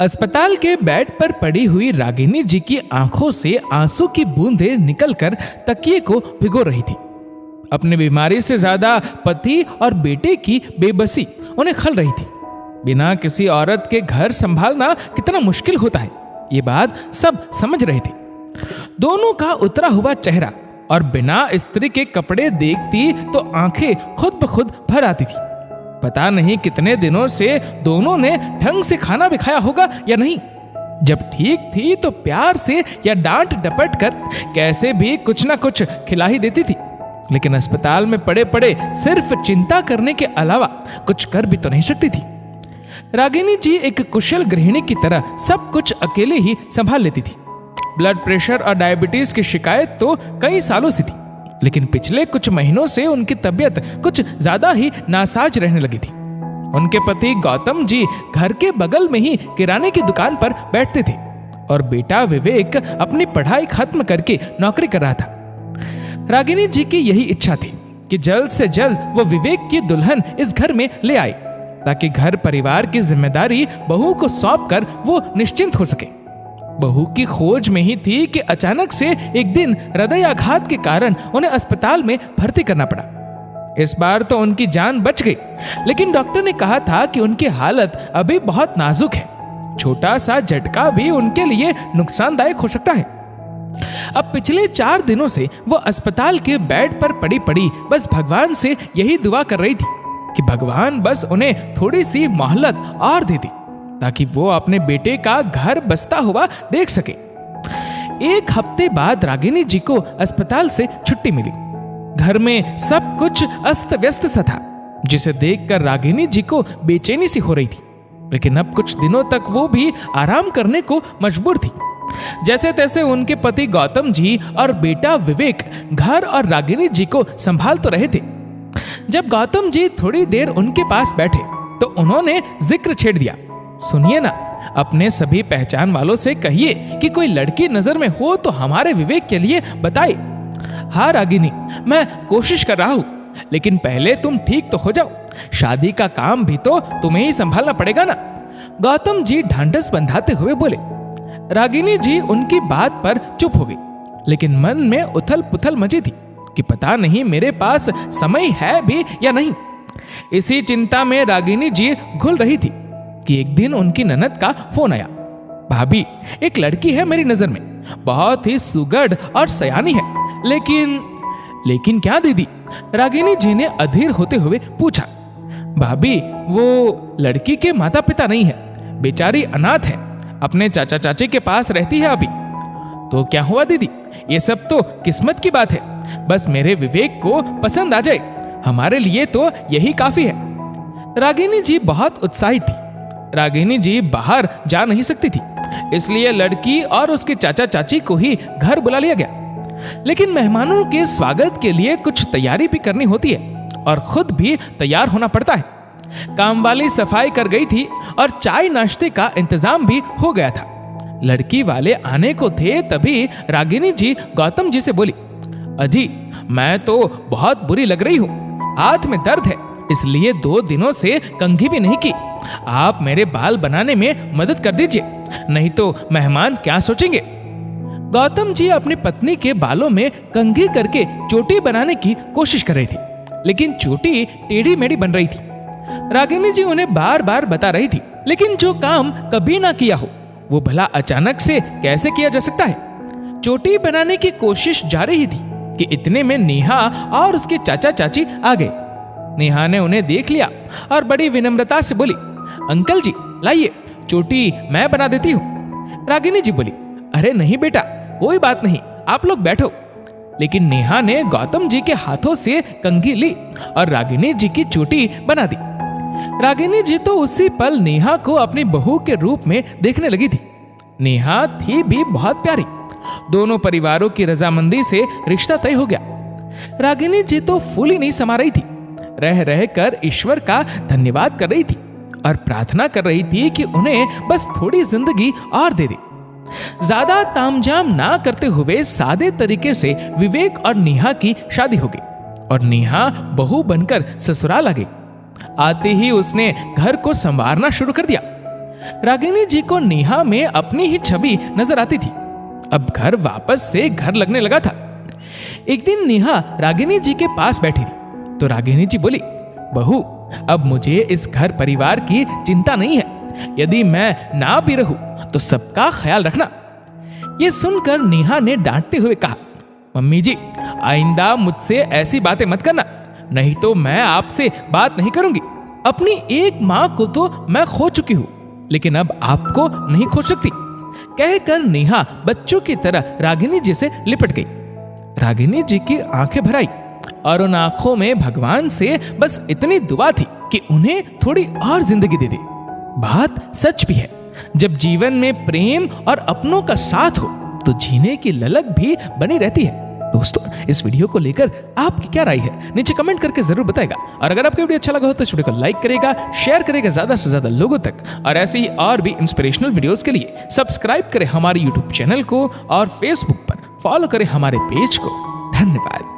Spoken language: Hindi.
अस्पताल के बेड पर पड़ी हुई रागिनी जी की आंखों से आंसू की बूंदें निकलकर तकिए को भिगो रही थी। अपनी बीमारी से ज्यादा पति और बेटे की बेबसी उन्हें खल रही थी। बिना किसी औरत के घर संभालना कितना मुश्किल होता है, ये बात सब समझ रहे थे। दोनों का उतरा हुआ चेहरा और बिना स्त्री के कपड़े देखती तो आंखें खुद ब खुद भर आती थी। पता नहीं कितने दिनों से दोनों ने ढंग से खाना भी खाया होगा या नहीं। जब ठीक थी तो प्यार से या डांट डपट कर कैसे भी कुछ ना कुछ खिला ही देती थी, लेकिन अस्पताल में पड़े पड़े सिर्फ चिंता करने के अलावा कुछ कर भी तो नहीं सकती थी। रागिनी जी एक कुशल गृहिणी की तरह सब कुछ अकेले ही संभाल लेती थी। ब्लड प्रेशर और डायबिटीज की शिकायत तो कई सालों से थी, लेकिन पिछले कुछ महीनों से उनकी तबीयत कुछ ज्यादा ही नासाज रहने लगी थी। उनके पति गौतम जी घर के बगल में ही किराने की दुकान पर बैठते थे और बेटा विवेक अपनी पढ़ाई खत्म करके नौकरी कर रहा था। रागिनी जी की यही इच्छा थी कि जल्द से जल्द वो विवेक की दुल्हन इस घर में ले आए, ताकि घर परिवार की जिम्मेदारी बहू को सौंप कर वो निश्चिंत हो सके। बहू की खोज में ही थी कि अचानक से एक दिन हृदयाघात के कारण उन्हें अस्पताल में भर्ती करना पड़ा। इस बार तो उनकी जान बच गई, लेकिन डॉक्टर ने कहा था कि उनकी हालत अभी बहुत नाजुक है। छोटा सा झटका भी उनके लिए नुकसानदायक हो सकता है। अब पिछले 4 दिनों से वो अस्पताल के बेड पर पड़ी पड़ी बस भगवान से यही दुआ कर रही थी कि भगवान बस उन्हें थोड़ी सी मोहलत और दे दी, ताकि वो अपने बेटे का घर बसता हुआ देख सके। 1 हफ्ते बाद रागिनी जी को अस्पताल से छुट्टी मिली। घर में सब कुछ अस्त व्यस्त सा था, जिसे देखकर रागिनी जी को बेचैनी सी हो रही थी। लेकिन अब कुछ दिनों तक वो भी आराम करने को मजबूर थी। जैसे तैसे उनके पति गौतम जी और बेटा विवेक घर और रागिनी जी को संभाल तो रहे थे। जब गौतम जी थोड़ी देर उनके पास बैठे तो उन्होंने जिक्र छेड़ दिया, सुनिए ना, अपने सभी पहचान वालों से कहिए कि कोई लड़की नजर में हो तो हमारे विवेक के लिए बताए। हाँ रागिनी, मैं कोशिश कर रहा हूँ, लेकिन पहले तुम ठीक तो हो जाओ। शादी का काम भी तो तुम्हें ही संभालना पड़ेगा ना। गौतम जी ढांढस बंधाते हुए बोले। रागिनी जी उनकी बात पर चुप हो गई, लेकिन मन में उथल पुथल मची थी कि पता नहीं मेरे पास समय है भी या नहीं। इसी चिंता में रागिनी जी घुल रही थी कि एक दिन उनकी ननद का फोन आया। भाभी, एक लड़की है मेरी नजर में, बहुत ही सुगढ़ और सयानी है, लेकिन क्या दीदी? रागिनी जी ने अधीर होते हुए पूछा। भाभी, वो लड़की के माता पिता नहीं है, बेचारी अनाथ है, अपने चाचा चाची के पास रहती है अभी। तो क्या हुआ दीदी, ये सब तो किस्मत की बात है, बस मेरे विवेक को पसंद आ जाए, हमारे लिए तो यही काफी है। रागिनी जी बहुत उत्साहित थी। रागिनी जी बाहर जा नहीं सकती थी, इसलिए लड़की और उसके चाचा चाची को ही घर बुला लिया गया। लेकिन मेहमानों के स्वागत के लिए कुछ तैयारी भी करनी होती है और खुद भी तैयार होना पड़ता है। काम वाली सफाई कर गई थी और चाय नाश्ते का इंतजाम भी हो गया था। लड़की वाले आने को थे तभी रागिनी जी गौतम जी से बोली, अजी, मैं तो बहुत बुरी लग रही हूँ, हाथ में दर्द है, इसलिए 2 दिनों से कंघी भी नहीं की। आप मेरे बाल बनाने में मदद कर दीजिए, नहीं तो मेहमान क्या सोचेंगे। गौतम जी अपनी पत्नी के बालों में कंघी करके चोटी बनाने की कोशिश कर रही थी, लेकिन चोटी टेढ़ी मेढ़ी बन रही थी। रागिनी जी उन्हें बार बार बता रही थी, लेकिन जो काम कभी ना किया हो वो भला अचानक से कैसे किया जा सकता है। चोटी बनाने की कोशिश जारी ही थी कि इतने में नेहा और उसके चाचा चाची आ गए। नेहा ने उन्हें देख लिया और बड़ी विनम्रता से बोली, अंकल जी लाइए, चोटी मैं बना देती हूँ। रागिनी जी बोली, अरे नहीं बेटा, कोई बात नहीं, आप लोग बैठो। लेकिन नेहा ने गौतम जी के हाथों से कंघी ली और रागिनी जी की चोटी बना दी। रागिनी जी तो उसी पल नेहा को अपनी बहू के रूप में देखने लगी थी। नेहा थी भी बहुत प्यारी। दोनों परिवारों की रजामंदी से रिश्ता तय हो गया। रागिनी जी तो फूली नहीं समा रही थी, रह रह कर ईश्वर का धन्यवाद कर रही थी और प्रार्थना कर रही थी कि उन्हें बस थोड़ी जिंदगी और दे दे। ज्यादा तामझाम ना करते हुए सादे तरीके से विवेक और नेहा की शादी हो गई और नेहा बहू बनकर ससुराल आ गई। आते ही उसने घर को संवारना शुरू कर दिया। रागिनी जी को नेहा में अपनी ही छवि नजर आती थी। अब घर वापस से घर लगने लगा था। एक दिन नेहा रागिनी जी के पास बैठी थी तो रागिनी जी बोली, बहू, अब मुझे इस घर परिवार की चिंता नहीं है। यदि मैं ना भी रहूं तो सबका ख्याल रखना। ये सुनकर नेहा ने डांटते हुए कहा, मम्मी जी, आइंदा मुझसे ऐसी बातें मत करना, नहीं तो मैं आपसे बात नहीं करूंगी। अपनी एक माँ को तो मैं खो चुकी हूं, लेकिन अब आपको नहीं खो सकती। कहकर नेहा बच्चों की तरह रागिनी जी से लिपट गई। रागिनी जी की आंखें भर आई और उन आंखों में भगवान से बस इतनी दुआ थी कि उन्हें थोड़ी और जिंदगी दे दे। बात सच भी है, जब जीवन में प्रेम और अपनों का साथ हो तो जीने की ललक भी बनी रहती है। दोस्तों, इस वीडियो को लेकर आपकी क्या राय है, नीचे कमेंट करके जरूर बताएगा। और अगर आपको वीडियो अच्छा लगा हो तो इस वीडियो को लाइक करेगा, शेयर करेगा ज्यादा से ज्यादा लोगों तक। और ऐसे ही और भी इंस्पिरेशनल वीडियोस के लिए सब्सक्राइब करें हमारे यूट्यूब चैनल को और फेसबुक पर फॉलो करें हमारे पेज को। धन्यवाद।